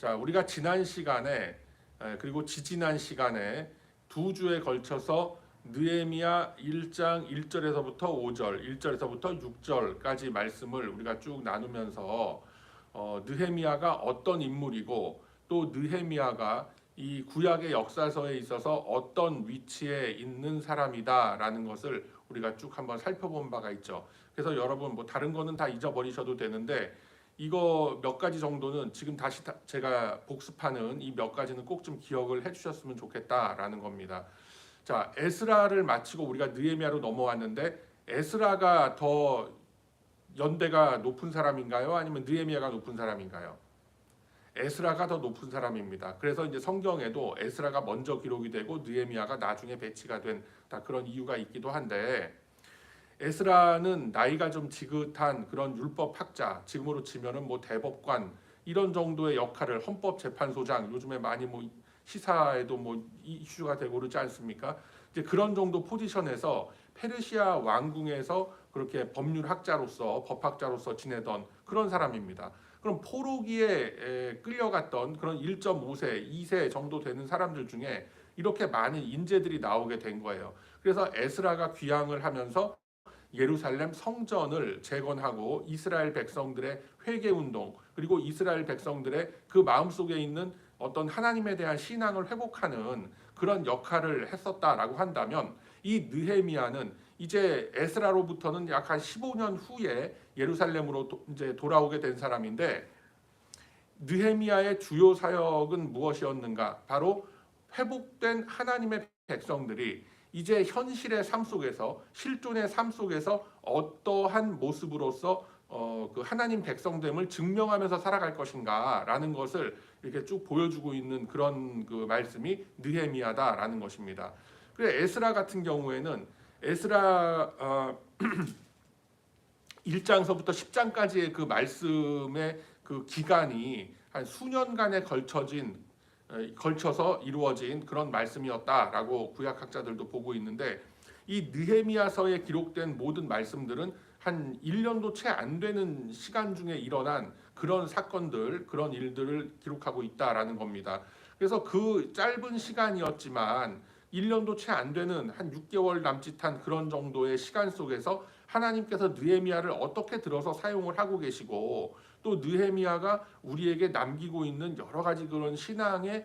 자, 우리가 지난 시간에 그리고 지지난 시간에 두 주에 걸쳐서 느헤미야 1장 1절에서부터 5절, 1절에서부터 6절까지 말씀을 우리가 쭉 나누면서 느헤미야가 어떤 인물이고 또 느헤미야가 이 구약의 역사서에 있어서 어떤 위치에 있는 사람이다라는 것을 우리가 쭉 한번 살펴본 바가 있죠. 그래서 여러분 뭐 다른 거는 다 잊어버리셔도 되는데 이거 몇 가지 정도는 지금 다시 제가 복습하는 이 몇 가지는 꼭 좀 기억을 해주셨으면 좋겠다라는 겁니다. 자, 에스라를 마치고 우리가 느헤미야로 넘어왔는데 에스라가 더 연대가 높은 사람인가요? 아니면 느헤미야가 높은 사람인가요? 에스라가 더 높은 사람입니다. 그래서 이제 성경에도 에스라가 먼저 기록이 되고 느헤미야가 나중에 배치가 된 다 그런 이유가 있기도 한데 에스라는 나이가 좀 지긋한 그런 율법학자, 지금으로 치면은 뭐 대법관 이런 정도의 역할을 헌법재판소장 요즘에 많이 뭐 시사에도 뭐 이슈가 되고 그러지 않습니까? 이제 그런 정도 포지션에서 페르시아 왕궁에서 그렇게 법률학자로서 법학자로서 지내던 그런 사람입니다. 그럼 포로기에 끌려갔던 그런 1.5세, 2세 정도 되는 사람들 중에 이렇게 많은 인재들이 나오게 된 거예요. 그래서 에스라가 귀향을 하면서 예루살렘 성전을 재건하고 이스라엘 백성들의 회개운동 그리고 이스라엘 백성들의 그 마음속에 있는 어떤 하나님에 대한 신앙을 회복하는 그런 역할을 했었다라고 한다면 이 느헤미야는 이제 에스라로부터는 약 한 15년 후에 예루살렘으로 이제 돌아오게 된 사람인데 느헤미야의 주요 사역은 무엇이었는가? 바로 회복된 하나님의 백성들이 이제 현실의 삶 속에서 실존의 삶 속에서 어떠한 모습으로서 그 하나님 백성됨을 증명하면서 살아갈 것인가라는 것을 이렇게 쭉 보여주고 있는 그런 그 말씀이 느헤미야다라는 것입니다. 그래 에스라 같은 경우에는 에스라 1장서부터 10장까지의 그 말씀의 그 기간이 한 수년간에 걸쳐서 이루어진 그런 말씀이었다라고 구약학자들도 보고 있는데 이 느헤미야서에 기록된 모든 말씀들은 한 1년도 채 안 되는 시간 중에 일어난 그런 사건들, 그런 일들을 기록하고 있다라는 겁니다. 그래서 그 짧은 시간이었지만 1년도 채 안 되는 한 6개월 남짓한 그런 정도의 시간 속에서 하나님께서 느헤미야를 어떻게 들어서 사용을 하고 계시고 또 느헤미야가 우리에게 남기고 있는 여러 가지 그런 신앙의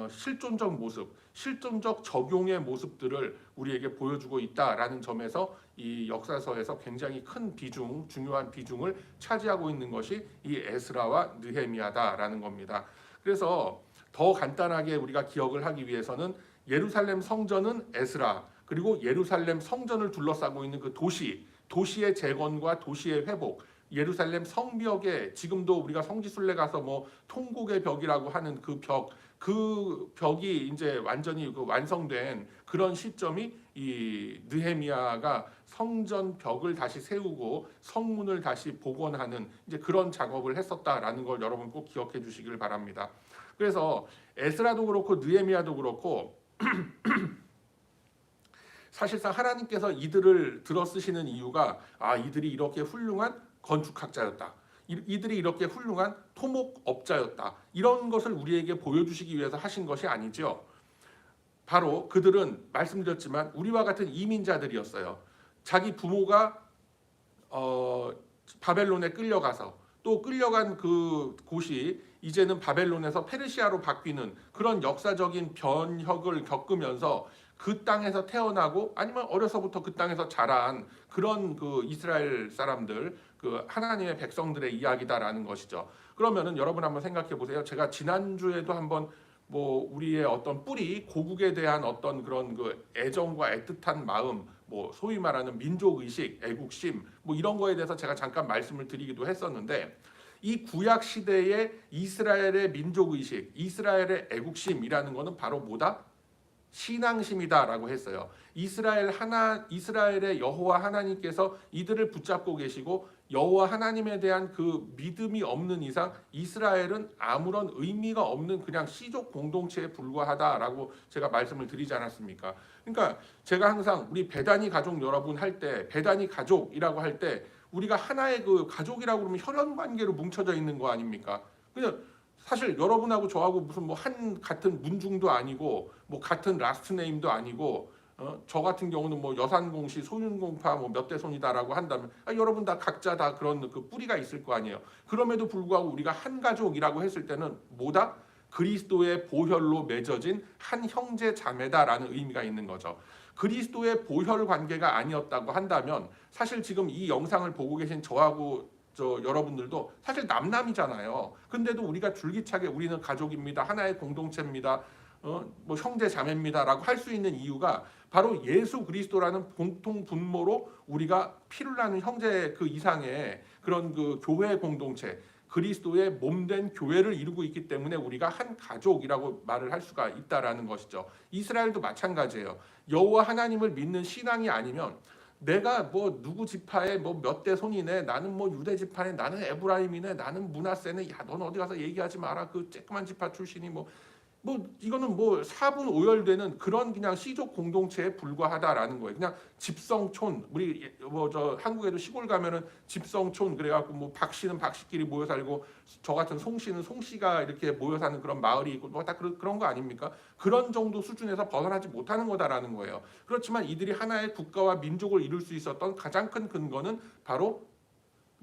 실존적 모습, 실존적 적용의 모습들을 우리에게 보여주고 있다라는 점에서 이 역사서에서 굉장히 큰 비중, 중요한 비중을 차지하고 있는 것이 이 에스라와 느헤미야다라는 겁니다. 그래서 더 간단하게 우리가 기억을 하기 위해서는 예루살렘 성전은 에스라, 그리고 예루살렘 성전을 둘러싸고 있는 그 도시의 재건과 도시의 회복, 예루살렘 성벽에 지금도 우리가 성지순례 가서 뭐 통곡의 벽이라고 하는 그 벽이 이제 완전히 그 완성된 그런 시점이 이 느헤미야가 성전 벽을 다시 세우고 성문을 다시 복원하는 이제 그런 작업을 했었다라는 걸 여러분 꼭 기억해 주시길 바랍니다. 그래서 에스라도 그렇고 느헤미야도 그렇고 사실상 하나님께서 이들을 들어 쓰시는 이유가 이들이 이렇게 훌륭한 건축학자였다. 이들이 이렇게 훌륭한 토목업자였다. 이런 것을 우리에게 보여주시기 위해서 하신 것이 아니죠. 바로 그들은 말씀드렸지만 우리와 같은 이민자들이었어요. 자기 부모가 바벨론에 끌려가서 또 끌려간 그 곳이 이제는 바벨론에서 페르시아로 바뀌는 그런 역사적인 변혁을 겪으면서 그 땅에서 태어나고 아니면 어려서부터 그 땅에서 자란 그런 그 이스라엘 사람들, 그 하나님의 백성들의 이야기다라는 것이죠. 그러면은 여러분 한번 생각해 보세요. 제가 지난주에도 한번 뭐 우리의 어떤 뿌리, 고국에 대한 어떤 그런 그 애정과 애틋한 마음, 뭐 소위 말하는 민족 의식, 애국심, 뭐 이런 거에 대해서 제가 잠깐 말씀을 드리기도 했었는데 이 구약 시대의 이스라엘의 민족 의식, 이스라엘의 애국심이라는 것은 바로 뭐다? 신앙심이다라고 했어요. 이스라엘의 여호와 하나님께서 이들을 붙잡고 계시고 여호와 하나님에 대한 그 믿음이 없는 이상 이스라엘은 아무런 의미가 없는 그냥 시족 공동체에 불과하다라고 제가 말씀을 드리지 않았습니까? 그러니까 제가 항상 우리 베다니 가족 여러분 할 때 베다니 가족이라고 할 때 우리가 하나의 그 가족이라고 그러면 혈연 관계로 뭉쳐져 있는 거 아닙니까? 그냥 사실 여러분하고 저하고 무슨 뭐 한 같은 문중도 아니고 뭐 같은 라스트 네임도 아니고 저 같은 경우는 뭐 여산공시 소윤공파 뭐 몇 대 손이다라고 한다면 여러분 다 각자 다 그런 그 뿌리가 있을 거 아니에요. 그럼에도 불구하고 우리가 한 가족이라고 했을 때는 뭐다? 그리스도의 보혈로 맺어진 한 형제 자매다라는 의미가 있는 거죠. 그리스도의 보혈 관계가 아니었다고 한다면 사실 지금 이 영상을 보고 계신 저하고 여러분들도 사실 남남이잖아요. 근데도 우리가 줄기차게 우리는 가족입니다. 하나의 공동체입니다. 뭐 형제 자매입니다라고 할 수 있는 이유가 바로 예수 그리스도라는 공통 분모로 우리가 피를 나는 형제 그 이상의 그런 그 교회 공동체, 그리스도의 몸된 교회를 이루고 있기 때문에 우리가 한 가족이라고 말을 할 수가 있다라는 것이죠. 이스라엘도 마찬가지예요. 여호와 하나님을 믿는 신앙이 아니면 내가 뭐 누구 지파에 뭐 몇 대 손이네, 나는 뭐 유대 지파네, 나는 에브라임이네, 나는 므낫세네, 야 넌 어디 가서 얘기하지 마라, 그 쬐끄만 지파 출신이 뭐 이거는 뭐 사분 오열되는 그런 그냥 씨족 공동체에 불과하다라는 거예요. 그냥 집성촌, 우리 뭐 저 한국에도 시골 가면은 집성촌 그래갖고 뭐 박씨는 박씨끼리 모여 살고 저 같은 송씨는 송씨가 이렇게 모여 사는 그런 마을이 있고 뭐 다 그런 거 아닙니까? 그런 정도 수준에서 벗어나지 못하는 거다라는 거예요. 그렇지만 이들이 하나의 국가와 민족을 이룰 수 있었던 가장 큰 근거는 바로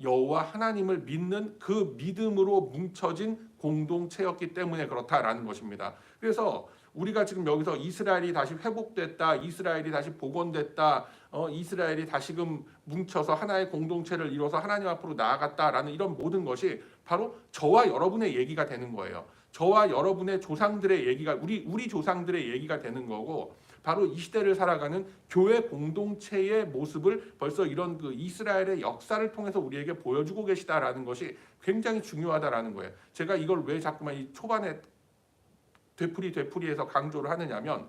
여호와 하나님을 믿는 그 믿음으로 뭉쳐진 공동체였기 때문에 그렇다라는 것입니다. 그래서 우리가 지금 여기서 이스라엘이 다시 회복됐다, 이스라엘이 다시 복원됐다, 이스라엘이 다시금 뭉쳐서 하나의 공동체를 이뤄서 하나님 앞으로 나아갔다라는 이런 모든 것이 바로 저와 여러분의 얘기가 되는 거예요. 저와 여러분의 조상들의 얘기가 우리 조상들의 얘기가 되는 거고, 바로 이 시대를 살아가는 교회 공동체의 모습을 벌써 이런 그 이스라엘의 역사를 통해서 우리에게 보여주고 계시다라는 것이 굉장히 중요하다라는 거예요. 제가 이걸 왜 자꾸만 이 초반에 되풀이해서 강조를 하느냐면,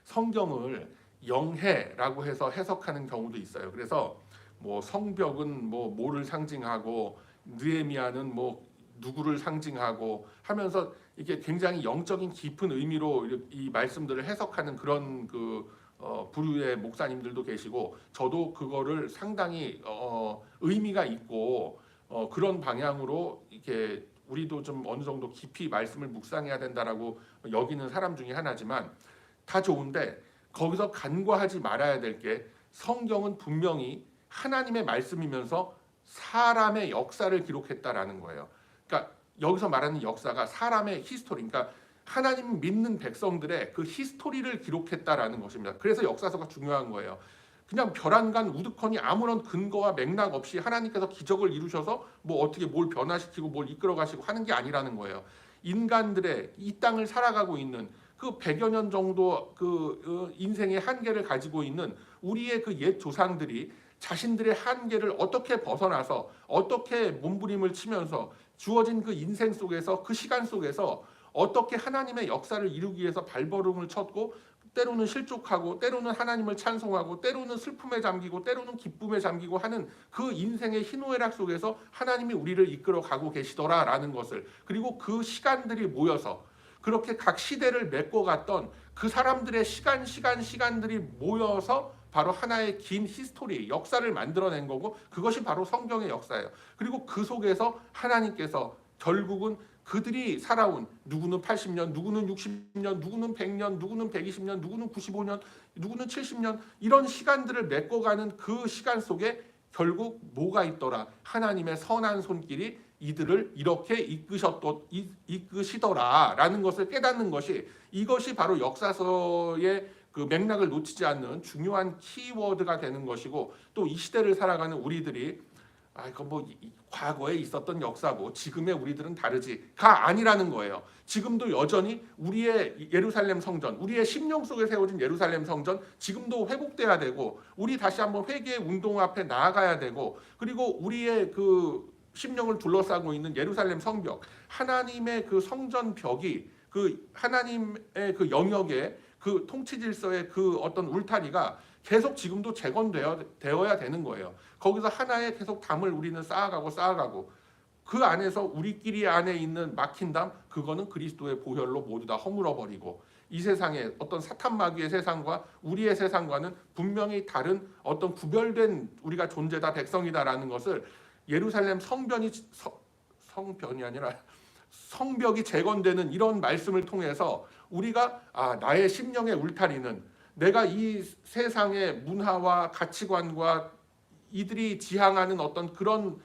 성경을 영해라고 해서 해석하는 경우도 있어요. 그래서 뭐 성벽은 뭐를 상징하고 느헤미야는 뭐 누구를 상징하고 하면서 이게 굉장히 영적인 깊은 의미로 이 말씀들을 해석하는 그런 그 부류의 목사님들도 계시고, 저도 그거를 상당히 의미가 있고 그런 방향으로 이렇게 우리도 좀 어느 정도 깊이 말씀을 묵상해야 된다라고 여기는 사람 중에 하나지만, 다 좋은데 거기서 간과하지 말아야 될 게, 성경은 분명히 하나님의 말씀이면서 사람의 역사를 기록했다라는 거예요. 그러니까 여기서 말하는 역사가 사람의 히스토리, 그러니까 하나님 믿는 백성들의 그 히스토리를 기록했다라는 것입니다. 그래서 역사서가 중요한 거예요. 그냥 벼랑간 우두커니 아무런 근거와 맥락 없이 하나님께서 기적을 이루셔서 뭐 어떻게 뭘 변화시키고 뭘 이끌어 가시고 하는 게 아니라는 거예요. 인간들의 이 땅을 살아가고 있는 그 100여 년 정도 그 인생의 한계를 가지고 있는 우리의 그 옛 조상들이 자신들의 한계를 어떻게 벗어나서 어떻게 몸부림을 치면서 주어진 그 인생 속에서, 그 시간 속에서 어떻게 하나님의 역사를 이루기 위해서 발버둥을 쳤고, 때로는 실족하고, 때로는 하나님을 찬송하고, 때로는 슬픔에 잠기고, 때로는 기쁨에 잠기고 하는 그 인생의 희노애락 속에서 하나님이 우리를 이끌어 가고 계시더라라는 것을, 그리고 그 시간들이 모여서 그렇게 각 시대를 메꿔갔던 그 사람들의 시간들이 모여서 바로 하나의 긴 히스토리, 역사를 만들어낸 거고, 그것이 바로 성경의 역사예요. 그리고 그 속에서 하나님께서 결국은 그들이 살아온, 누구는 80년, 누구는 60년, 누구는 100년, 누구는 120년, 누구는 95년, 누구는 70년, 이런 시간들을 메꿔가는 그 시간 속에 결국 뭐가 있더라? 하나님의 선한 손길이 이들을 이렇게 이끄시더라라는 것을 깨닫는 것이, 이것이 바로 역사서의 그 맥락을 놓치지 않는 중요한 키워드가 되는 것이고, 또 이 시대를 살아가는 우리들이 이거 뭐 과거에 있었던 역사고 지금의 우리들은 다르지가 아니라는 거예요. 지금도 여전히 우리의 예루살렘 성전, 우리의 심령 속에 세워진 예루살렘 성전 지금도 회복돼야 되고, 우리 다시 한번 회개의 운동 앞에 나아가야 되고, 그리고 우리의 그 심령을 둘러싸고 있는 예루살렘 성벽, 하나님의 그 성전 벽이, 그 하나님의 그 영역에 그 통치 질서의 그 어떤 울타리가 계속 지금도 재건되어야 되는 거예요. 거기서 하나의 계속 담을 우리는 쌓아가고 그 안에서 우리끼리 안에 있는 막힌 담, 그거는 그리스도의 보혈로 모두 다 허물어버리고, 이 세상의 어떤 사탄 마귀의 세상과 우리의 세상과는 분명히 다른 어떤 구별된 우리가 존재다, 백성이다라는 것을 예루살렘 성변이 아니라 성벽이 재건되는 이런 말씀을 통해서 우리가 나의 심령의 울타리는 내가 이 세상의 문화와 가치관과 이들이 지향하는 어떤 그런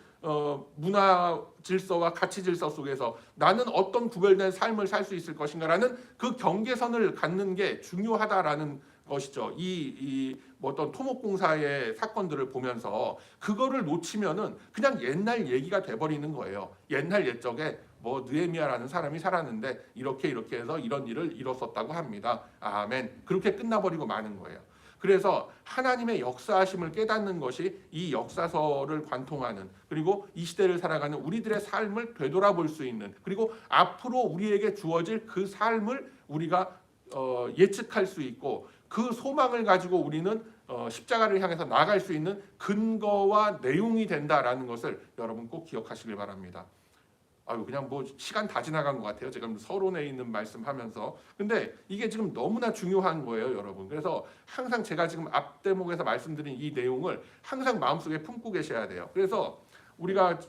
문화 질서와 가치 질서 속에서 나는 어떤 구별된 삶을 살 수 있을 것인가라는 그 경계선을 갖는 게 중요하다라는 것이죠. 뭐 어떤 토목공사의 사건들을 보면서 그거를 놓치면은 그냥 옛날 얘기가 돼버리는 거예요. 옛날 옛적에 뭐 느헤미야라는 사람이 살았는데 이렇게 해서 이런 일을 이뤘었다고 합니다. 아멘. 그렇게 끝나버리고 마는 거예요. 그래서 하나님의 역사하심을 깨닫는 것이 이 역사서를 관통하는, 그리고 이 시대를 살아가는 우리들의 삶을 되돌아볼 수 있는, 그리고 앞으로 우리에게 주어질 그 삶을 우리가 예측할 수 있고 그 소망을 가지고 우리는 십자가를 향해서 나아갈 수 있는 근거와 내용이 된다라는 것을 여러분 꼭 기억하시길 바랍니다. 그냥 뭐 시간 다 지나간 것 같아요. 지금 서론에 있는 말씀하면서. 근데 이게 지금 너무나 중요한 거예요, 여러분. 그래서 항상 제가 지금 앞 대목에서 말씀드린 이 내용을 항상 마음속에 품고 계셔야 돼요. 그래서 우리가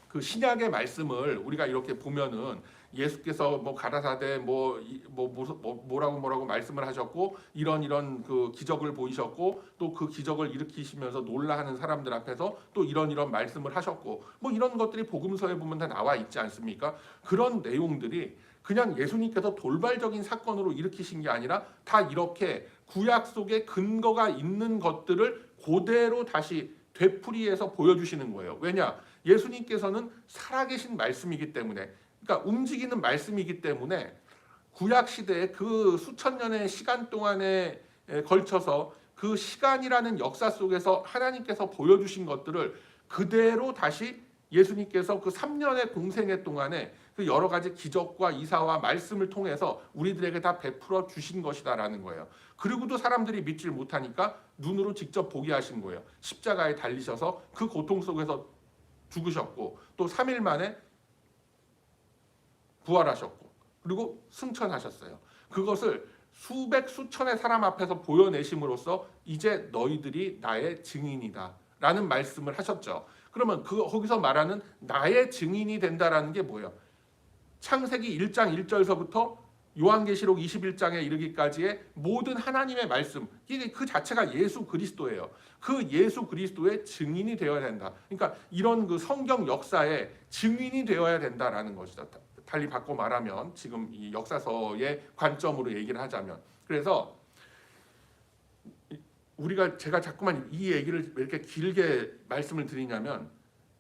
그 신약의 말씀을 우리가 이렇게 보면은 예수께서 뭐 가라사대 뭐라고 말씀을 하셨고 이런 그 기적을 보이셨고 또 그 기적을 일으키시면서 놀라하는 사람들 앞에서 또 이런 말씀을 하셨고 뭐 이런 것들이 복음서에 보면 다 나와 있지 않습니까? 그런 내용들이 그냥 예수님께서 돌발적인 사건으로 일으키신 게 아니라 다 이렇게 구약 속에 근거가 있는 것들을 그대로 다시 되풀이해서 보여주시는 거예요. 왜냐? 예수님께서는 살아계신 말씀이기 때문에, 그러니까 움직이는 말씀이기 때문에 구약 시대의 그 수천 년의 시간 동안에 걸쳐서 그 시간이라는 역사 속에서 하나님께서 보여주신 것들을 그대로 다시 예수님께서 그 3년의 공생애 동안에 그 여러 가지 기적과 이사와 말씀을 통해서 우리들에게 다 베풀어 주신 것이다라는 거예요. 그리고도 사람들이 믿질 못하니까 눈으로 직접 보게 하신 거예요. 십자가에 달리셔서 그 고통 속에서 죽으셨고 또 3일 만에 부활하셨고 그리고 승천하셨어요. 그것을 수백 수천의 사람 앞에서 보여내심으로써 이제 너희들이 나의 증인이다 라는 말씀을 하셨죠. 그러면 거기서 말하는 나의 증인이 된다라는 게 뭐예요? 창세기 1장 1절서부터 요한계시록 21장에 이르기까지의 모든 하나님의 말씀, 이게 그 자체가 예수 그리스도예요. 그 예수 그리스도의 증인이 되어야 된다. 그러니까 이런 그 성경 역사의 증인이 되어야 된다라는 것이다. 달리 바꿔 말하면 지금 이 역사서의 관점으로 얘기를 하자면, 그래서 제가 자꾸만 이 얘기를 왜 이렇게 길게 말씀을 드리냐면,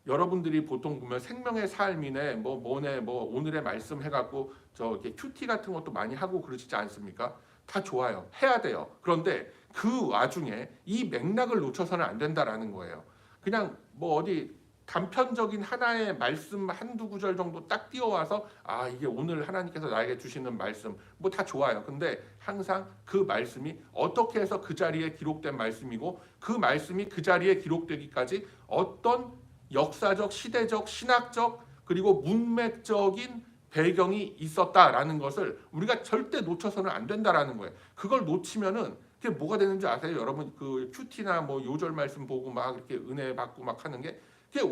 여러분들이 보통 보면 생명의 삶이네 뭐네 오늘의 말씀 해갖고 이렇게 큐티 같은 것도 많이 하고 그러시지 않습니까? 다 좋아요. 해야 돼요. 그런데 그 와중에 이 맥락을 놓쳐서는 안 된다라는 거예요. 그냥 뭐 어디 단편적인 하나의 말씀 한두 구절 정도 딱 띄워와서 이게 오늘 하나님께서 나에게 주시는 말씀 뭐 다 좋아요. 근데 항상 그 말씀이 어떻게 해서 그 자리에 기록된 말씀이고 그 말씀이 그 자리에 기록되기까지 어떤 역사적, 시대적, 신학적 그리고 문맥적인 배경이 있었다라는 것을 우리가 절대 놓쳐서는 안 된다라는 거예요. 그걸 놓치면은 그게 뭐가 되는지 아세요? 여러분 그 큐티나 뭐 요절 말씀 보고 막 이렇게 은혜 받고 막 하는 게 그게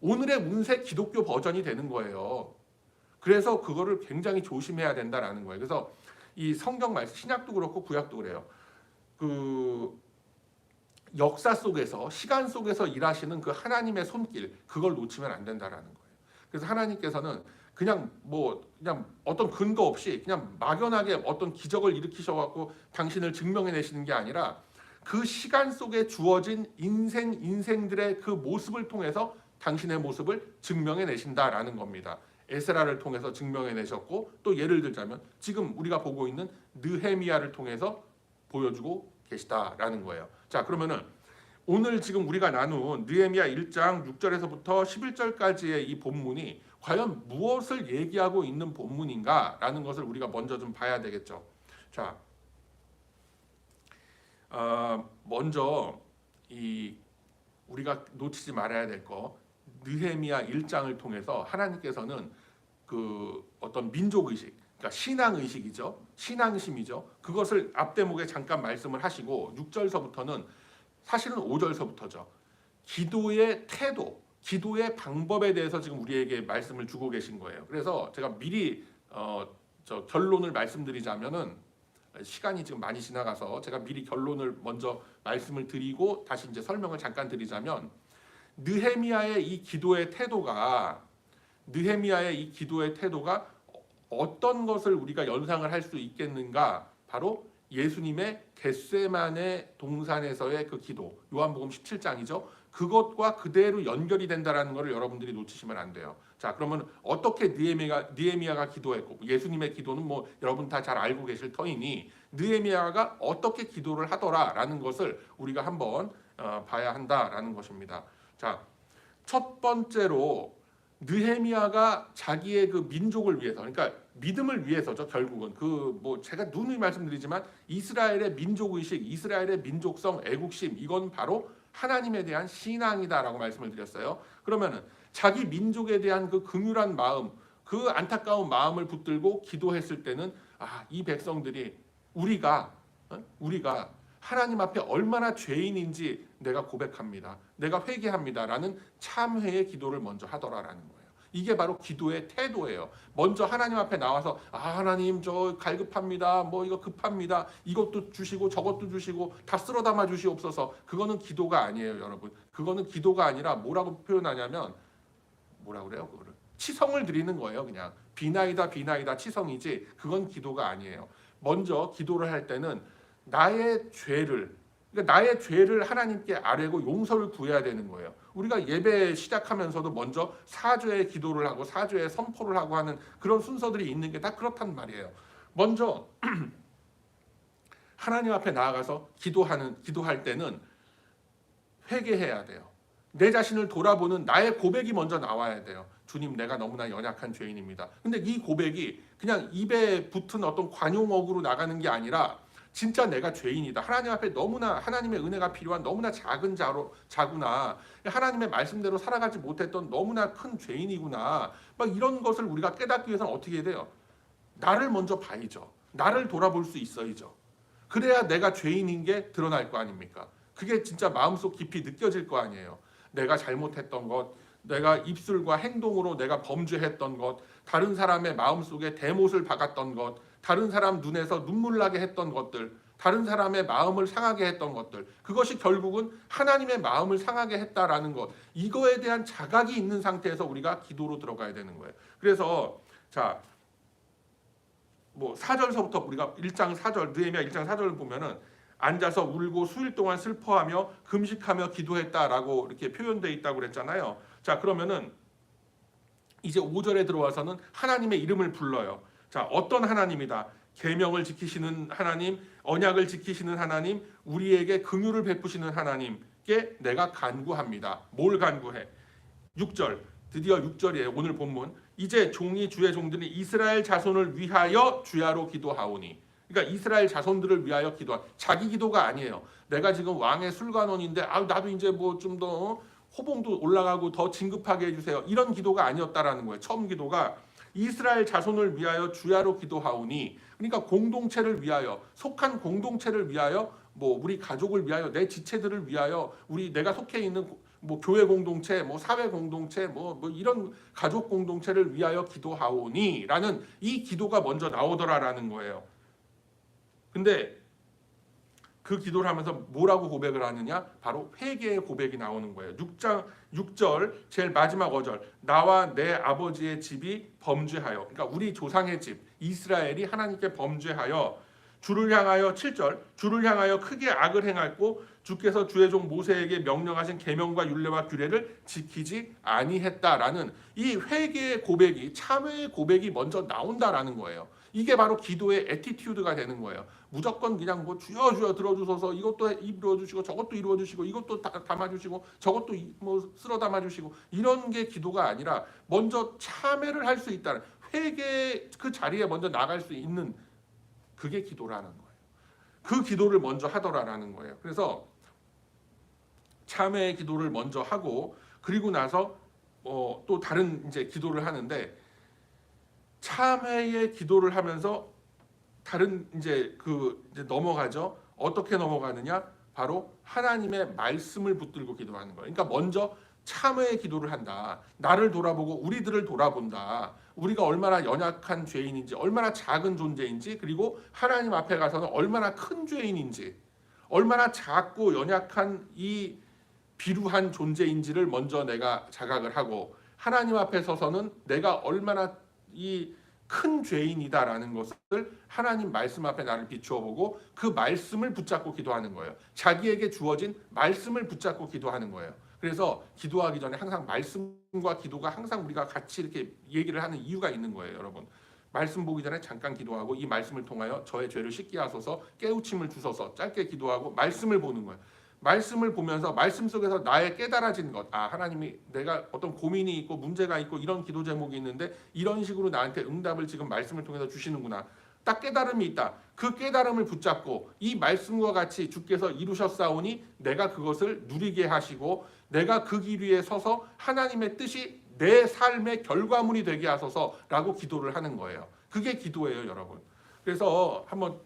오늘의 운세 기독교 버전이 되는 거예요. 그래서 그거를 굉장히 조심해야 된다라는 거예요. 그래서 이 성경 말씀, 신약도 그렇고 구약도 그래요. 그 역사 속에서 시간 속에서 일하시는 그 하나님의 손길, 그걸 놓치면 안 된다라는 거예요. 그래서 하나님께서는 그냥 어떤 근거 없이 그냥 막연하게 어떤 기적을 일으키셔갖고 당신을 증명해내시는 게 아니라 그 시간 속에 주어진 인생들의 그 모습을 통해서 당신의 모습을 증명해내신다라는 겁니다. 에스라를 통해서 증명해내셨고 또 예를 들자면 지금 우리가 보고 있는 느헤미야를 통해서 보여주고 계시다라는 거예요. 자, 그러면은 오늘 지금 우리가 나눈 느헤미야 1장 6절에서부터 11절까지의 이 본문이 과연 무엇을 얘기하고 있는 본문인가라는 것을 우리가 먼저 좀 봐야 되겠죠. 자, 먼저 우리가 놓치지 말아야 될 거, 느헤미야 1장을 통해서 하나님께서는 그 어떤 민족 의식, 그러니까 신앙 의식이죠, 신앙심이죠. 그것을 앞 대목에 잠깐 말씀을 하시고 6절서부터는 사실은 5절서부터죠. 기도의 태도, 기도의 방법에 대해서 지금 우리에게 말씀을 주고 계신 거예요. 그래서 제가 미리 결론을 말씀드리자면은, 시간이 지금 많이 지나가서 제가 미리 결론을 먼저 말씀을 드리고 다시 이제 설명을 잠깐 드리자면, 느헤미야의 이 기도의 태도가 어떤 것을 우리가 연상을 할 수 있겠는가? 바로 예수님의 겟세마네 동산에서의 그 기도, 요한복음 17장이죠. 그것과 그대로 연결이 된다라는 것을 여러분들이 놓치시면 안 돼요. 자, 그러면 어떻게 느헤미야가 기도했고, 예수님의 기도는 뭐 여러분 다 잘 알고 계실 터이니, 느헤미야가 어떻게 기도를 하더라라는 것을 우리가 한번 봐야 한다라는 것입니다. 자, 첫 번째로 느헤미야가 자기의 그 민족을 위해서, 그러니까 믿음을 위해서죠. 결국은 제가 누누이 말씀드리지만 이스라엘의 민족 의식, 이스라엘의 민족성, 애국심, 이건 바로 하나님에 대한 신앙이다라고 말씀을 드렸어요. 그러면은 자기 민족에 대한 그 긍휼한 마음, 그 안타까운 마음을 붙들고 기도했을 때는, 이 백성들이 우리가 하나님 앞에 얼마나 죄인인지 내가 고백합니다, 내가 회개합니다라는 참회의 기도를 먼저 하더라라는 거예요. 이게 바로 기도의 태도예요. 먼저 하나님 앞에 나와서 하나님 저 갈급합니다, 뭐 이거 급합니다, 이것도 주시고 저것도 주시고 다 쓸어 담아 주시옵소서. 그거는 기도가 아니에요, 여러분. 그거는 기도가 아니라 뭐라고 표현하냐면, 뭐라 그래요? 그거를 치성을 드리는 거예요. 그냥 비나이다 치성이지, 그건 기도가 아니에요. 먼저 기도를 할 때는 나의 죄를 하나님께 아뢰고 용서를 구해야 되는 거예요. 우리가 예배 시작하면서도 먼저 사죄의 기도를 하고 사죄의 선포를 하고 하는 그런 순서들이 있는 게 다 그렇단 말이에요. 먼저 하나님 앞에 나아가서 기도할 때는 회개해야 돼요. 내 자신을 돌아보는 나의 고백이 먼저 나와야 돼요. 주님, 내가 너무나 연약한 죄인입니다. 근데 이 고백이 그냥 입에 붙은 어떤 관용어구로 나가는 게 아니라, 진짜 내가 죄인이다, 하나님 앞에 너무나 하나님의 은혜가 필요한 너무나 작은 자구나, 하나님의 말씀대로 살아가지 못했던 너무나 큰 죄인이구나, 막 이런 것을 우리가 깨닫기 위해서는 어떻게 해야 돼요? 나를 먼저 봐야죠. 나를 돌아볼 수 있어야죠. 그래야 내가 죄인인 게 드러날 거 아닙니까? 그게 진짜 마음속 깊이 느껴질 거 아니에요. 내가 잘못했던 것, 내가 입술과 행동으로 내가 범죄했던 것, 다른 사람의 마음속에 대못을 박았던 것, 다른 사람 눈에서 눈물 나게 했던 것들, 다른 사람의 마음을 상하게 했던 것들, 그것이 결국은 하나님의 마음을 상하게 했다라는 것, 이거에 대한 자각이 있는 상태에서 우리가 기도로 들어가야 되는 거예요. 그래서 자, 4절서부터 우리가 1장 4절, 느헤미야 1장 4절을 보면은 앉아서 울고 수일 동안 슬퍼하며 금식하며 기도했다라고 이렇게 표현되어 있다고 그랬잖아요. 자, 그러면은 이제 5절에 들어와서는 하나님의 이름을 불러요. 자, 어떤 하나님이다? 계명을 지키시는 하나님, 언약을 지키시는 하나님, 우리에게 긍휼을 베푸시는 하나님께 내가 간구합니다. 뭘 간구해? 6절, 드디어 6절이에요. 오늘 본문. 이제 종이 주의 종들이 이스라엘 자손을 위하여 주야로 기도하오니. 그러니까 이스라엘 자손들을 위하여 기도하. 자기 기도가 아니에요. 내가 지금 왕의 술관원인데 나도 이제 뭐 좀 더 호봉도 올라가고 더 진급하게 해주세요, 이런 기도가 아니었다라는 거예요. 처음 기도가 이스라엘 자손을 위하여 주야로 기도하오니, 그러니까 공동체를 위하여, 속한 공동체를 위하여, 우리 가족을 위하여, 내 지체들을 위하여, 내가 속해 있는 교회 공동체, 사회 공동체, 이런 가족 공동체를 위하여 기도하오니라는 이 기도가 먼저 나오더라라는 거예요. 근데 그 기도를 하면서 뭐라고 고백을 하느냐? 바로 회개의 고백이 나오는 거예요. 6절 제일 마지막 어절, 나와 내 아버지의 집이 범죄하여, 그러니까 우리 조상의 집 이스라엘이 하나님께 범죄하여 주를 향하여, 7절, 주를 향하여 크게 악을 행했고 주께서 주의 종 모세에게 명령하신 계명과 율례와 규례를 지키지 아니했다라는 이 회개의 고백이, 참회의 고백이 먼저 나온다라는 거예요. 이게 바로 기도의 애티튜드가 되는 거예요. 무조건 그냥 주여 주여 들어주소서, 이것도 이루어주시고 저것도 이루어주시고 이것도 담아주시고 저것도 쓸어 담아주시고, 이런 게 기도가 아니라 먼저 참회를 할 수 있다는, 회개 그 자리에 먼저 나갈 수 있는, 그게 기도라는 거예요. 그 기도를 먼저 하더라라는 거예요. 그래서 참회의 기도를 먼저 하고, 그리고 나서 또 다른 이제 기도를 하는데, 참회의 기도를 하면서 다른 이제 넘어가죠. 어떻게 넘어가느냐? 바로 하나님의 말씀을 붙들고 기도하는 거예요. 그러니까 먼저 참회의 기도를 한다. 나를 돌아보고 우리들을 돌아본다. 우리가 얼마나 연약한 죄인인지, 얼마나 작은 존재인지, 그리고 하나님 앞에 가서는 얼마나 큰 죄인인지, 얼마나 작고 연약한 이 비루한 존재인지를 먼저 내가 자각을 하고, 하나님 앞에 서서는 내가 얼마나 이 큰 죄인이다라는 것을 하나님 말씀 앞에 나를 비추어 보고 그 말씀을 붙잡고 기도하는 거예요. 자기에게 주어진 말씀을 붙잡고 기도하는 거예요. 그래서 기도하기 전에 항상 말씀과 기도가 항상 우리가 같이 이렇게 얘기를 하는 이유가 있는 거예요, 여러분. 말씀 보기 전에 잠깐 기도하고 이 말씀을 통하여 저의 죄를 씻게 하소서, 깨우침을 주소서, 짧게 기도하고 말씀을 보는 거예요. 말씀을 보면서 말씀 속에서 나의 깨달아진 것, 하나님이 내가 어떤 고민이 있고 문제가 있고 이런 기도 제목이 있는데 이런 식으로 나한테 응답을 지금 말씀을 통해서 주시는구나. 딱 깨달음이 있다. 그 깨달음을 붙잡고 이 말씀과 같이 주께서 이루셨사오니 내가 그것을 누리게 하시고 내가 그 길 위에 서서 하나님의 뜻이 내 삶의 결과물이 되게 하소서라고 기도를 하는 거예요. 그게 기도예요, 여러분. 그래서 한번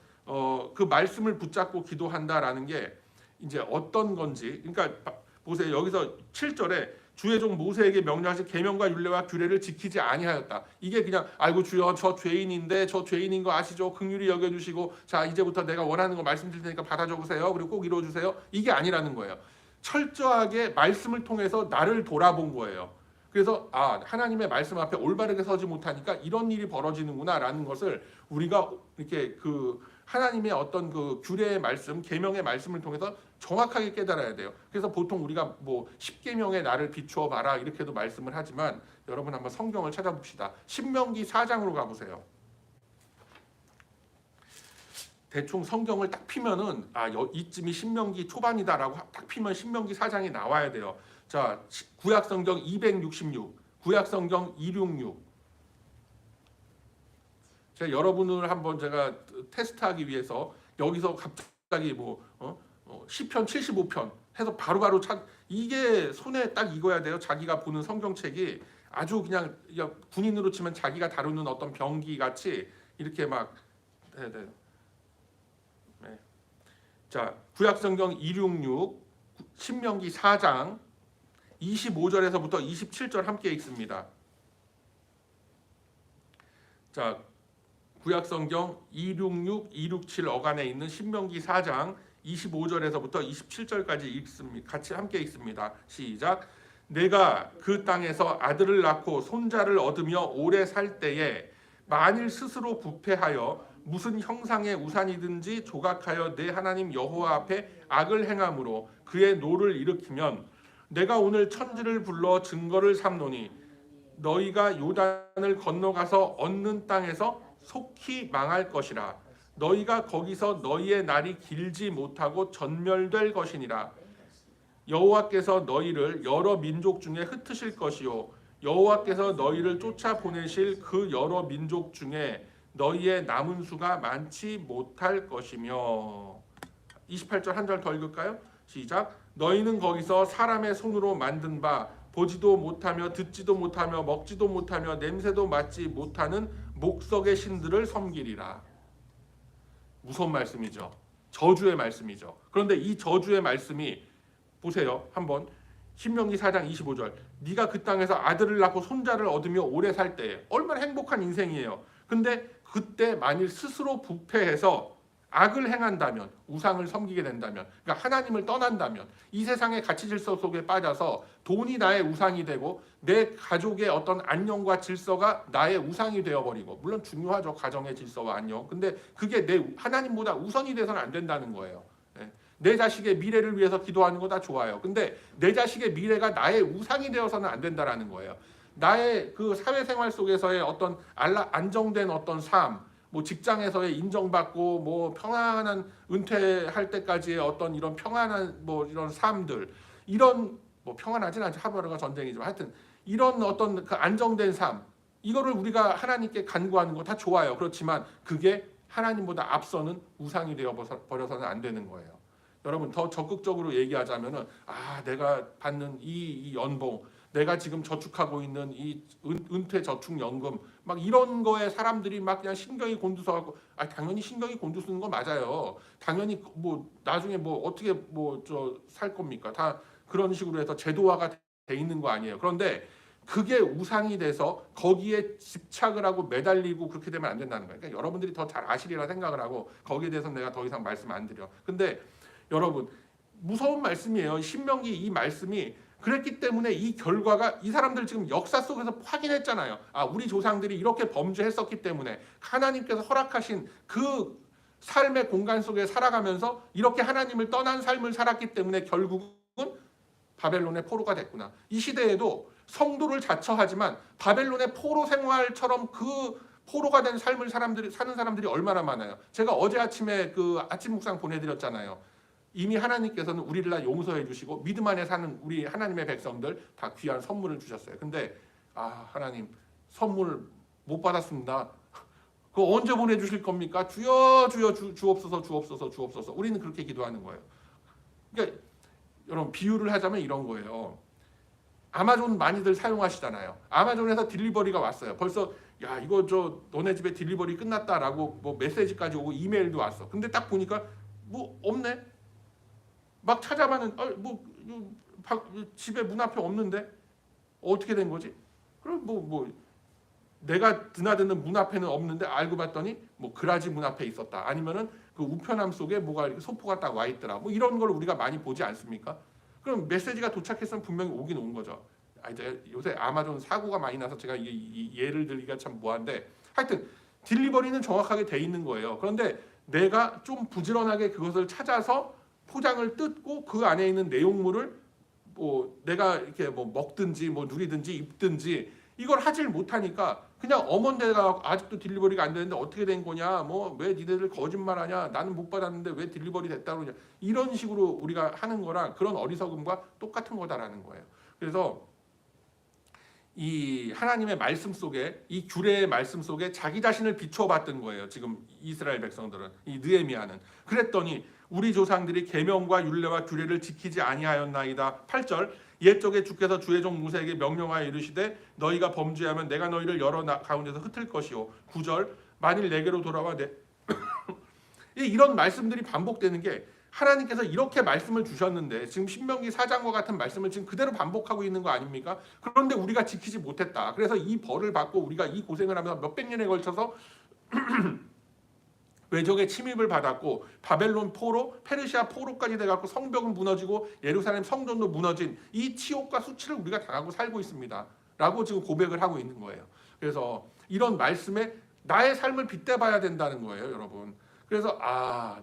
그 말씀을 붙잡고 기도한다라는 게 이제 어떤 건지, 그러니까 보세요. 여기서 7절에 주의 종 모세에게 명령하신 계명과 율례와 규례를 지키지 아니하였다. 이게 그냥 아이고 주여 저 죄인인데 저 죄인인 거 아시죠? 긍휼히 여겨주시고 자 이제부터 내가 원하는 거 말씀드릴 테니까 받아 적으세요. 그리고 꼭 이루어주세요. 이게 아니라는 거예요. 철저하게 말씀을 통해서 나를 돌아본 거예요. 그래서 하나님의 말씀 앞에 올바르게 서지 못하니까 이런 일이 벌어지는구나라는 것을 우리가 이렇게 그 하나님의 어떤 그 규례의 말씀, 계명의 말씀을 통해서 정확하게 깨달아야 돼요. 그래서 보통 우리가 뭐 10계명의 나를 비추어 봐라 이렇게도 말씀을 하지만 여러분 한번 성경을 찾아봅시다. 신명기 4장으로 가보세요. 대충 성경을 딱 피면은 이쯤이 신명기 초반이다라고 딱 피면 신명기 4장이 나와야 돼요. 자, 구약 성경 266, 구약 성경 266. 제가 여러분을 한번 제가 테스트하기 위해서 여기서 갑자기 시편 75편 해서 바로바로 이게 손에 딱 익어야 돼요. 자기가 보는 성경책이 아주 그냥 군인으로 치면 자기가 다루는 어떤 병기 같이 이렇게 막 네. 자, 구약 성경 266, 신명기 4장 25절에서부터 27절 함께 읽습니다. 자, 구약 성경 266, 267 어간에 있는 신명기 4장 25절에서부터 27절까지 읽습니다. 같이 함께 읽습니다. 시작. 내가 그 땅에서 아들을 낳고 손자를 얻으며 오래 살 때에 만일 스스로 부패하여 무슨 형상의 우상이든지 조각하여 내 하나님 여호와 앞에 악을 행함으로 그의 노를 일으키면 내가 오늘 천지를 불러 증거를 삼노니 너희가 요단을 건너가서 얻는 땅에서 속히 망할 것이라. 너희가 거기서 너희의 날이 길지 못하고 전멸될 것이니라. 여호와께서 너희를 여러 민족 중에 흩으실 것이요 여호와께서 너희를 쫓아 보내실 그 여러 민족 중에 너희의 남은 수가 많지 못할 것이며. 28절 한 절 더 읽을까요? 시작. 너희는 거기서 사람의 손으로 만든 바 보지도 못하며 듣지도 못하며 먹지도 못하며 냄새도 맡지 못하는 목석의 신들을 섬기리라. 무서운 말씀이죠. 저주의 말씀이죠. 그런데 이 저주의 말씀이 보세요. 한번 신명기 4장 25절. 네가 그 땅에서 아들을 낳고 손자를 얻으며 오래 살 때에 얼마나 행복한 인생이에요. 근데 그때 만일 스스로 부패해서 악을 행한다면, 우상을 섬기게 된다면, 그러니까 하나님을 떠난다면, 이 세상의 가치 질서 속에 빠져서 돈이 나의 우상이 되고 내 가족의 어떤 안녕과 질서가 나의 우상이 되어버리고, 물론 중요하죠, 가정의 질서와 안녕. 근데 그게 내 하나님보다 우선이 돼서는 안 된다는 거예요. 내 자식의 미래를 위해서 기도하는 거 다 좋아요. 근데 내 자식의 미래가 나의 우상이 되어서는 안 된다라는 거예요. 나의 그 사회생활 속에서의 어떤 안정된 어떤 삶, 뭐 직장에서의 인정받고 뭐 평안한 은퇴할 때까지의 어떤 이런 평안한 뭐 이런 삶들, 이런 뭐 평안하진 않죠. 하루하루가 전쟁이지만 하여튼 이런 어떤 그 안정된 삶, 이거를 우리가 하나님께 간구하는 거 다 좋아요. 그렇지만 그게 하나님보다 앞서는 우상이 되어 버려서는 안 되는 거예요. 여러분 더 적극적으로 얘기하자면은 내가 받는 이 연봉, 내가 지금 저축하고 있는 이 은퇴 저축 연금 막 이런 거에 사람들이 막 그냥 신경이 곤두서갖고 당연히 신경이 곤두서는 거 맞아요. 당연히 뭐 나중에 뭐 어떻게 뭐 살 겁니까? 다 그런 식으로 해서 제도화가 돼 있는 거 아니에요. 그런데 그게 우상이 돼서 거기에 집착을 하고 매달리고 그렇게 되면 안 된다는 거예요. 그러니까 여러분들이 더 잘 아시리라 생각을 하고 거기에 대해서 내가 더 이상 말씀 안 드려. 근데 여러분 무서운 말씀이에요. 신명기 이 말씀이 그랬기 때문에 이 결과가 이 사람들 지금 역사 속에서 확인했잖아요. 아, 우리 조상들이 이렇게 범죄했었기 때문에 하나님께서 허락하신 그 삶의 공간 속에 살아가면서 이렇게 하나님을 떠난 삶을 살았기 때문에 결국은 바벨론의 포로가 됐구나. 이 시대에도 성도를 자처하지만 바벨론의 포로 생활처럼 그 포로가 된 삶을 사는 사람들이 얼마나 많아요. 제가 어제 아침에 그 아침 묵상 보내드렸잖아요. 이미 하나님께서는 우리를 다 용서해 주시고 믿음 안에 사는 우리 하나님의 백성들 다 귀한 선물을 주셨어요. 근데 하나님 선물 못 받았습니다. 그거 언제 보내주실 겁니까? 주여 주여 주옵소서 주옵소서 주옵소서. 우리는 그렇게 기도하는 거예요. 그러니까 여러분 비유를 하자면 이런 거예요. 아마존 많이들 사용하시잖아요. 아마존에서 딜리버리가 왔어요. 벌써 야 이거 저 너네 집에 딜리버리 끝났다라고 뭐 메시지까지 오고 이메일도 왔어. 근데 딱 보니까 뭐 없네. 막 찾아봤는데 집에 문 앞에 없는데 어떻게 된 거지? 그럼 뭐 내가 드나드는 문 앞에는 없는데 알고 봤더니 뭐 그라지 문 앞에 있었다. 아니면은 그 우편함 속에 뭐가 이렇게 소포가 딱 와 있더라. 뭐 이런 걸 우리가 많이 보지 않습니까? 그럼 메시지가 도착했으면 분명히 오긴 온 거죠. 이제 요새 아마존 사고가 많이 나서 제가 이 예를 들기가 참 뭐한데 하여튼 딜리버리는 정확하게 돼 있는 거예요. 그런데 내가 좀 부지런하게 그것을 찾아서 포장을 뜯고 그 안에 있는 내용물을 뭐 내가 이렇게 뭐 먹든지 뭐 누리든지 입든지 이걸 하질 못하니까 그냥 어머니가 아직도 딜리버리가 안 되는데 어떻게 된 거냐, 뭐 왜 니네들 거짓말하냐, 나는 못 받았는데 왜 딜리버리 됐다 그러냐, 이런 식으로 우리가 하는 거랑 그런 어리석음과 똑같은 거다라는 거예요. 그래서 이 하나님의 말씀 속에 이 규례의 말씀 속에 자기 자신을 비춰봤던 거예요. 지금 이스라엘 백성들은 이 느헤미야는 그랬더니 우리 조상들이 계명과 율례와 규례를 지키지 아니하였나이다. 8절 옛적에 주께서 주의 종 모세에게 명령하여 이르시되 너희가 범죄하면 내가 너희를 여러 가운데서 흩을 것이요. 9절 만일 내게로 돌아와 이런 말씀들이 반복되는 게 하나님께서 이렇게 말씀을 주셨는데 지금 신명기 4장과 같은 말씀을 지금 그대로 반복하고 있는 거 아닙니까? 그런데 우리가 지키지 못했다. 그래서 이 벌을 받고 우리가 이 고생을 하면서 몇백 년에 걸쳐서 외적의 침입을 받았고 바벨론 포로, 페르시아 포로까지 돼갖고 성벽은 무너지고 예루살렘 성전도 무너진 이 치욕과 수치를 우리가 당하고 살고 있습니다. 라고 지금 고백을 하고 있는 거예요. 그래서 이런 말씀에 나의 삶을 빗대봐야 된다는 거예요, 여러분. 그래서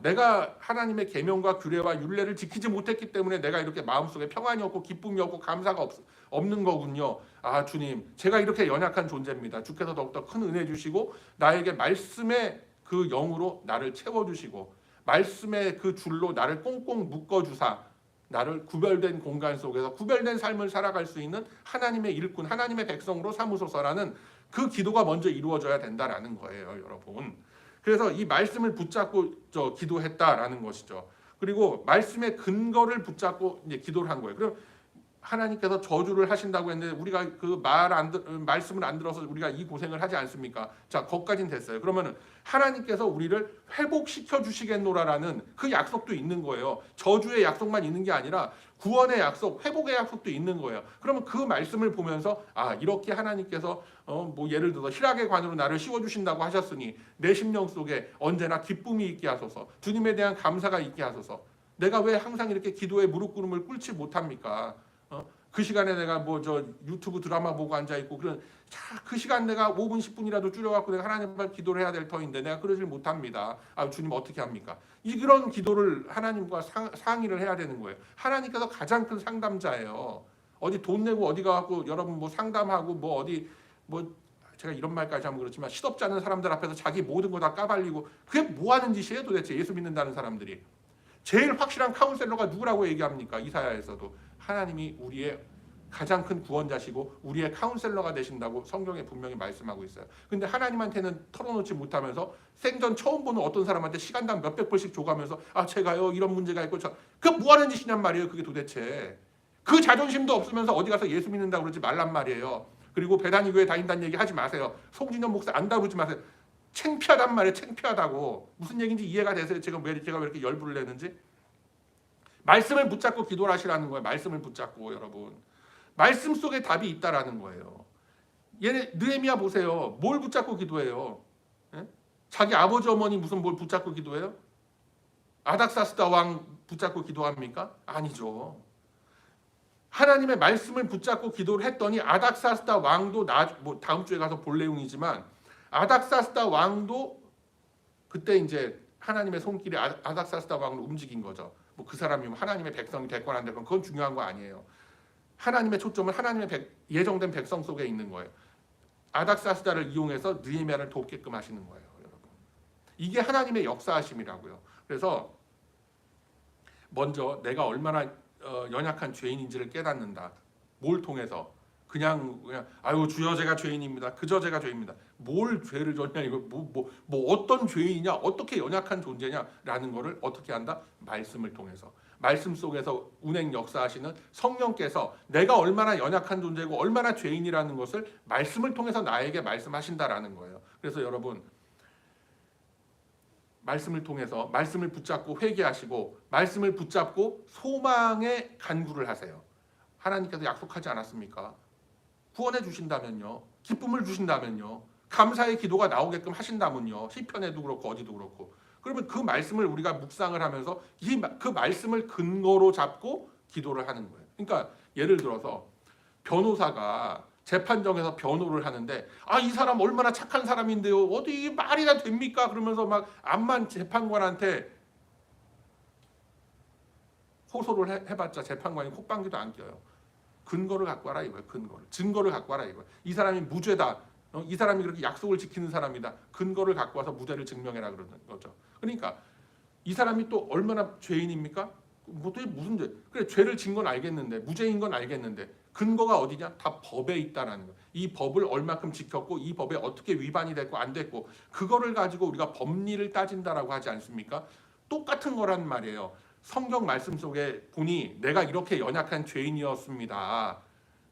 내가 하나님의 계명과 규례와 율례를 지키지 못했기 때문에 내가 이렇게 마음속에 평안이 없고 기쁨이 없고 감사가 없는 거군요. 주님, 제가 이렇게 연약한 존재입니다. 주께서 더욱더 큰 은혜 주시고 나에게 말씀의 그 영으로 나를 채워주시고 말씀의 그 줄로 나를 꽁꽁 묶어주사 나를 구별된 공간 속에서 구별된 삶을 살아갈 수 있는 하나님의 일꾼, 하나님의 백성으로 삼으소서라는 그 기도가 먼저 이루어져야 된다라는 거예요, 여러분. 그래서 이 말씀을 붙잡고 기도했다라는 것이죠. 그리고 말씀의 근거를 붙잡고 이제 기도를 한 거예요. 그럼 하나님께서 저주를 하신다고 했는데 우리가 그 말씀을 안 들어서 우리가 이 고생을 하지 않습니까? 자, 거기까지는 됐어요. 그러면은 하나님께서 우리를 회복시켜 주시겠노라라는 그 약속도 있는 거예요. 저주의 약속만 있는 게 아니라 구원의 약속, 회복의 약속도 있는 거예요. 그러면 그 말씀을 보면서 이렇게 하나님께서 뭐 예를 들어서 희락의 관으로 나를 씌워 주신다고 하셨으니 내 심령 속에 언제나 기쁨이 있게 하소서. 주님에 대한 감사가 있게 하소서. 내가 왜 항상 이렇게 기도에 무릎 꿇음을 꿇지 못합니까? 그 시간에 내가 뭐 유튜브 드라마 보고 앉아 있고 그 시간 내가 5분 10분이라도 줄여갖고 내가 하나님 앞에 기도를 해야 될 터인데 내가 그러질 못합니다. 주님 어떻게 합니까? 이런 기도를 하나님과 상의를 해야 되는 거예요. 하나님께서 가장 큰 상담자예요. 어디 돈 내고 어디 가갖고 여러분 뭐 상담하고 뭐 어디 뭐 제가 이런 말까지 하면 그렇지만 시덥지 않은 사람들 앞에서 자기 모든 거 다 까발리고 그게 뭐 하는 짓이에요 도대체? 예수 믿는다는 사람들이. 제일 확실한 카운셀러가 누구라고 얘기합니까? 이사야에서도 하나님이 우리의 가장 큰 구원자시고 우리의 카운셀러가 되신다고 성경에 분명히 말씀하고 있어요. 근데 하나님한테는 털어놓지 못하면서 생전 처음 보는 어떤 사람한테 시간당 몇백 불씩 줘가면서 제가요 이런 문제가 있고 그 뭐 하는 짓이냔 말이에요. 그게 도대체. 그 자존심도 없으면서 어디 가서 예수 믿는다고 그러지 말란 말이에요. 그리고 배단위 교회 다닌다는 얘기 하지 마세요. 송진영 목사 안 다루지 마세요. 창피하단 말이에요. 창피하다고. 무슨 얘기인지 이해가 되세요? 제가 왜 이렇게 열불을 내는지? 말씀을 붙잡고 기도를 하시라는 거예요. 말씀을 붙잡고 여러분. 말씀 속에 답이 있다라는 거예요. 얘네 느헤미야 보세요. 뭘 붙잡고 기도해요? 예? 자기 아버지 어머니 무슨 뭘 붙잡고 기도해요? 아닥사스다 왕 붙잡고 기도합니까? 아니죠. 하나님의 말씀을 붙잡고 기도를 했더니 아닥사스다 왕도 뭐 다음 주에 가서 볼 내용이지만 아닥사스다 왕도 그때 이제 하나님의 손길이 아닥사스다 왕을 움직인 거죠. 뭐 그 사람이 하나님의 백성이 됐거나 안 됐거나 그건 중요한 거 아니에요. 하나님의 초점은 하나님의 예정된 백성 속에 있는 거예요. 아닥사스다를 이용해서 느헤미야를 돕게끔 하시는 거예요, 여러분. 이게 하나님의 역사하심이라고요. 그래서 먼저 내가 얼마나 연약한 죄인인지를 깨닫는다. 뭘 통해서? 그냥 아유 주여 제가 죄인입니다. 그저 제가 죄인입니다. 뭘 죄를 졌냐 이거 뭐 어떤 죄인이냐 어떻게 연약한 존재냐라는 거를 어떻게 한다? 말씀을 통해서. 말씀 속에서 운행 역사하시는 성령께서 내가 얼마나 연약한 존재고 얼마나 죄인이라는 것을 말씀을 통해서 나에게 말씀하신다라는 거예요. 그래서 여러분 말씀을 통해서 말씀을 붙잡고 회개하시고 말씀을 붙잡고 소망의 간구를 하세요. 하나님께서 약속하지 않았습니까? 구원해 주신다면요. 기쁨을 주신다면요. 감사의 기도가 나오게끔 하신다면요. 시편에도 그렇고 어디도 그렇고. 그러면 그 말씀을 우리가 묵상을 하면서 그 말씀을 근거로 잡고 기도를 하는 거예요. 그러니까 예를 들어서 변호사가 재판정에서 변호를 하는데 이 사람 얼마나 착한 사람인데요. 어디 말이나 됩니까? 그러면서 막 암만 재판관한테 호소를 해봤자 재판관이 콧방귀도 안 껴요. 근거를 갖고 와라 이거예요. 증거를 갖고 와라 이거예요. 이 사람이 무죄다. 이 사람이 그렇게 약속을 지키는 사람이다. 근거를 갖고 와서 무죄를 증명해라 그러는 거죠. 그러니까 이 사람이 또 얼마나 죄인입니까? 무슨 죄? 그래 죄를 진 건 알겠는데 무죄인 건 알겠는데 근거가 어디냐? 다 법에 있다라는 거예요. 이 법을 얼마큼 지켰고 이 법에 어떻게 위반이 됐고 안 됐고 그거를 가지고 우리가 법리를 따진다라고 하지 않습니까? 똑같은 거란 말이에요. 성경 말씀 속에 보니 내가 이렇게 연약한 죄인이었습니다.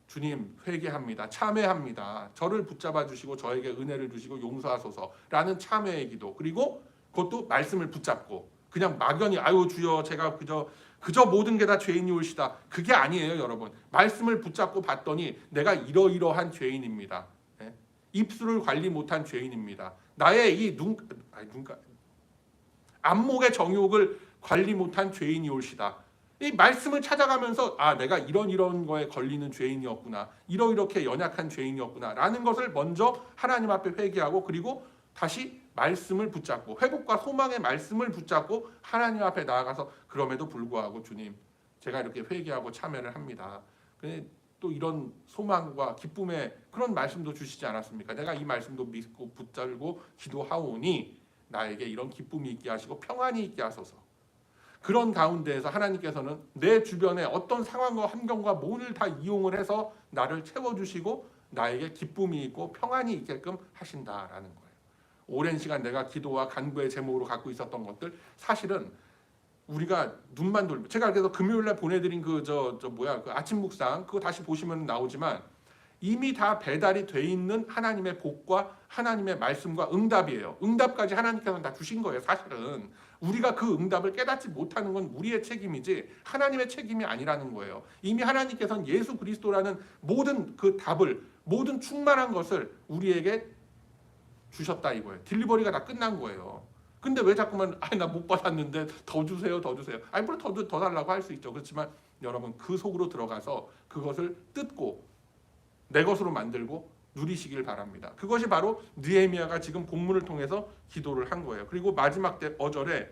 주님 회개합니다. 참회합니다. 저를 붙잡아 주시고 저에게 은혜를 주시고 용서하소서라는 참회의 기도. 그리고 그것도 말씀을 붙잡고 그냥 막연히 아유 주여 제가 그저 모든 게 다 죄인이올시다. 그게 아니에요, 여러분. 말씀을 붙잡고 봤더니 내가 이러이러한 죄인입니다. 네? 입술을 관리 못한 죄인입니다. 나의 이 안목의 정욕을 관리 못한 죄인이올시다. 이 말씀을 찾아가면서 내가 이런 거에 걸리는 죄인이었구나. 이렇게 연약한 죄인이었구나. 라는 것을 먼저 하나님 앞에 회개하고 그리고 다시 말씀을 붙잡고 회복과 소망의 말씀을 붙잡고 하나님 앞에 나아가서 그럼에도 불구하고 주님 제가 이렇게 회개하고 참회를 합니다. 또 이런 소망과 기쁨의 그런 말씀도 주시지 않았습니까? 내가 이 말씀도 믿고 붙잡고 기도하오니 나에게 이런 기쁨이 있게 하시고 평안이 있게 하소서. 그런 가운데에서 하나님께서는 내 주변에 어떤 상황과 환경과 모든 다 이용을 해서 나를 채워주시고 나에게 기쁨이 있고 평안이 있게끔 하신다라는 거예요. 오랜 시간 내가 기도와 간구의 제목으로 갖고 있었던 것들 사실은 우리가 눈만 돌면 제가 그래서 금요일날 보내드린 그 아침 묵상 그거 다시 보시면 나오지만 이미 다 배달이 돼 있는 하나님의 복과 하나님의 말씀과 응답이에요. 응답까지 하나님께서 다 주신 거예요. 사실은 우리가 그 응답을 깨닫지 못하는 건 우리의 책임이지 하나님의 책임이 아니라는 거예요. 이미 하나님께서는 예수 그리스도라는 모든 그 답을 모든 충만한 것을 우리에게 주셨다 이거예요. 딜리버리가 다 끝난 거예요. 근데 왜 자꾸만 나 못 받았는데 더 주세요. 물론 더 달라고 할 수 있죠. 그렇지만 여러분 그 속으로 들어가서 그것을 뜯고 내 것으로 만들고 누리시길 바랍니다. 그것이 바로 느헤미야가 지금 본문을 통해서 기도를 한 거예요. 그리고 마지막 때 어절에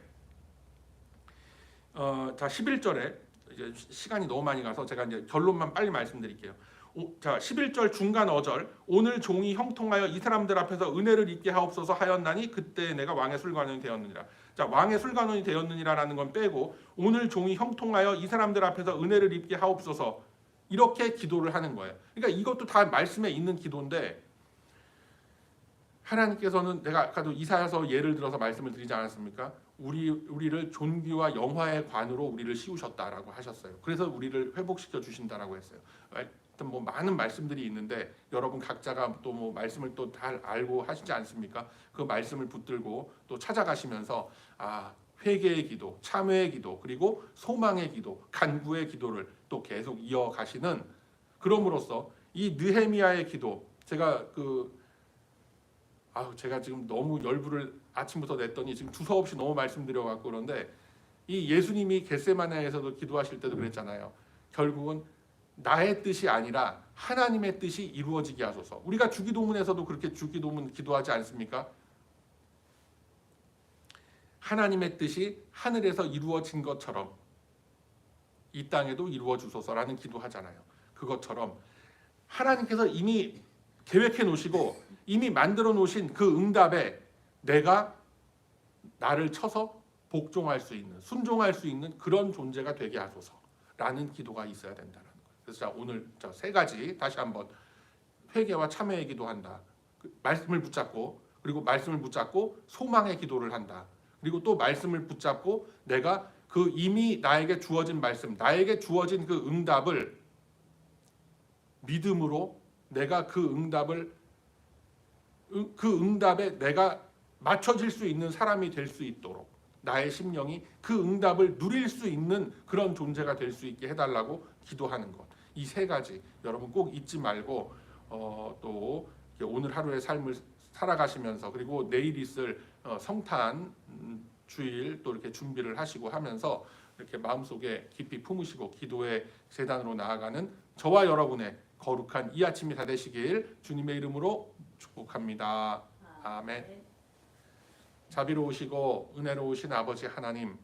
11절에 이제 시간이 너무 많이 가서 제가 이제 결론만 빨리 말씀드릴게요. 11절 중간 어절 오늘 종이 형통하여 이 사람들 앞에서 은혜를 입게 하옵소서 하였나니 그때 내가 왕의 술관원이 되었느니라. 왕의 술관원이 되었느니라라는 건 빼고 오늘 종이 형통하여 이 사람들 앞에서 은혜를 입게 하옵소서 이렇게 기도를 하는 거예요. 그러니까 이것도 다 말씀에 있는 기도인데 하나님께서는 내가 아까도 이사야서 예를 들어서 말씀을 드리지 않았습니까? 우리를 존귀와 영화의 관으로 우리를 씌우셨다라고 하셨어요. 그래서 우리를 회복시켜 주신다라고 했어요. 뭐 많은 말씀들이 있는데 여러분 각자가 또 뭐 말씀을 또 잘 알고 하시지 않습니까? 그 말씀을 붙들고 또 찾아가시면서 회개의 기도, 참회의 기도, 그리고 소망의 기도, 간구의 기도를 또 계속 이어가시는 그럼으로써 이 느헤미야의 기도, 제가 제가 지금 너무 열불을 아침부터 냈더니 지금 두서없이 너무 말씀드려 갖고 그런데, 이 예수님이 겟세마네에서도 기도하실 때도 그랬잖아요. 결국은 나의 뜻이 아니라 하나님의 뜻이 이루어지게 하소서. 우리가 주기도문에서도 그렇게 주기도문 기도하지 않습니까? 하나님의 뜻이 하늘에서 이루어진 것처럼 이 땅에도 이루어 주소서라는 기도하잖아요. 그것처럼 하나님께서 이미 계획해 놓으시고 이미 만들어 놓으신 그 응답에 내가 나를 쳐서 복종할 수 있는, 순종할 수 있는 그런 존재가 되게 하소서라는 기도가 있어야 된다는 거예요. 그래서 자, 오늘 저 세 가지 다시 한번, 회개와 참회의 기도한다. 말씀을 붙잡고, 그리고 말씀을 붙잡고 소망의 기도를 한다. 그리고 또 말씀을 붙잡고 내가 그 이미 나에게 주어진 말씀, 나에게 주어진 그 응답을 믿음으로 내가 그 응답에 내가 맞춰질 수 있는 사람이 될 수 있도록 나의 심령이 그 응답을 누릴 수 있는 그런 존재가 될 수 있게 해달라고 기도하는 것. 이 세 가지 여러분 꼭 잊지 말고 또 오늘 하루의 삶을 살아가시면서, 그리고 내일 있을 성탄 주일 또 이렇게 준비를 하시고 하면서 이렇게 마음속에 깊이 품으시고 기도의 제단으로 나아가는 저와 여러분의 거룩한 이 아침이 다 되시길 주님의 이름으로 축복합니다. 아멘. 자비로우시고 은혜로우신 아버지 하나님,